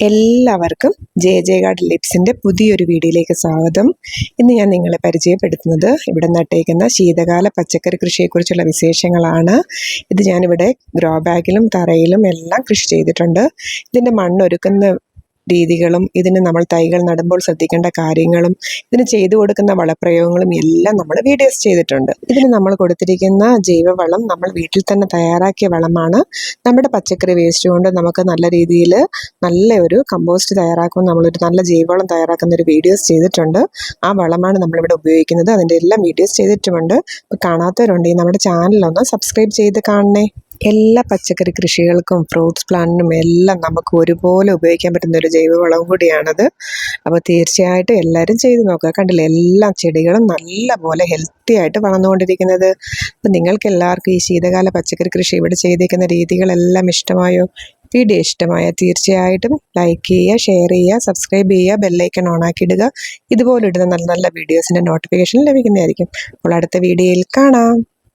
എല്ലാവർക്കും J guard ലിപ്സിൻ്റെ പുതിയൊരു വീഡിയോയിലേക്ക് സ്വാഗതം. ഇന്ന് ഞാൻ നിങ്ങളെ പരിചയപ്പെടുത്തുന്നത് ഇവിടെ നട്ടേക്കുന്ന ശീതകാല പച്ചക്കറി കൃഷിയെക്കുറിച്ചുള്ള വിശേഷങ്ങളാണ്. ഇത് ഞാനിവിടെ ഗ്രോ ബാഗിലും തറയിലും എല്ലാം കൃഷി ചെയ്തിട്ടുണ്ട്. ഇതിൻ്റെ മണ്ണൊരുക്കുന്ന രീതികളും ഇതിന് നമ്മൾ തൈകൾ നടുമ്പോൾ ശ്രദ്ധിക്കേണ്ട കാര്യങ്ങളും ഇതിന് ചെയ്തു കൊടുക്കുന്ന വളപ്രയോഗങ്ങളും എല്ലാം നമ്മൾ വീഡിയോസ് ചെയ്തിട്ടുണ്ട്. ഇതിന് നമ്മൾ കൊടുത്തിരിക്കുന്ന ജൈവവളം നമ്മൾ വീട്ടിൽ തന്നെ തയ്യാറാക്കിയ വളമാണ്. നമ്മുടെ പച്ചക്കറി വേസ്റ്റ് കൊണ്ട് നമുക്ക് നല്ല രീതിയിൽ നല്ല ഒരു കമ്പോസ്റ്റ് തയ്യാറാക്കും, നമ്മളൊരു നല്ല ജൈവവളം തയ്യാറാക്കുന്ന ഒരു വീഡിയോസ് ചെയ്തിട്ടുണ്ട്. ആ വളമാണ് നമ്മളിവിടെ ഉപയോഗിക്കുന്നത്. അതിൻ്റെ എല്ലാം വീഡിയോസ് ചെയ്തിട്ടുമുണ്ട്. അപ്പോൾ കാണാത്തവരുണ്ടെങ്കിൽ നമ്മുടെ ചാനലൊന്ന് സബ്സ്ക്രൈബ് ചെയ്ത് കാണണേ. എല്ലാ പച്ചക്കറി കൃഷികൾക്കും ഫ്രൂട്ട്സ് പ്ലാന്റിനും എല്ലാം നമുക്ക് ഒരുപോലെ ഉപയോഗിക്കാൻ പറ്റുന്ന ഒരു ജൈവവളം കൂടിയാണത്. അപ്പോൾ തീർച്ചയായിട്ടും എല്ലാവരും ചെയ്ത് നോക്കുക. കണ്ടില്ലേ, എല്ലാ ചെടികളും നല്ലപോലെ ഹെൽത്തി ആയിട്ട് വളർന്നുകൊണ്ടിരിക്കുന്നത്. അപ്പം നിങ്ങൾക്ക് എല്ലാവർക്കും ഈ ശീതകാല പച്ചക്കറി കൃഷി ഇവിടെ ചെയ്തിരിക്കുന്ന രീതികളെല്ലാം ഇഷ്ടമായോ? വീഡിയോ ഇഷ്ടമായ തീർച്ചയായിട്ടും ലൈക്ക് ചെയ്യുക, ഷെയർ ചെയ്യുക, സബ്സ്ക്രൈബ് ചെയ്യുക, ബെല്ലൈക്കൺ ഓണാക്കി ഇടുക. ഇതുപോലെ ഇടുന്ന നല്ല നല്ല വീഡിയോസിൻ്റെ നോട്ടിഫിക്കേഷൻ ലഭിക്കുന്നതായിരിക്കും. അപ്പോൾ അടുത്ത വീഡിയോയിൽ കാണാം.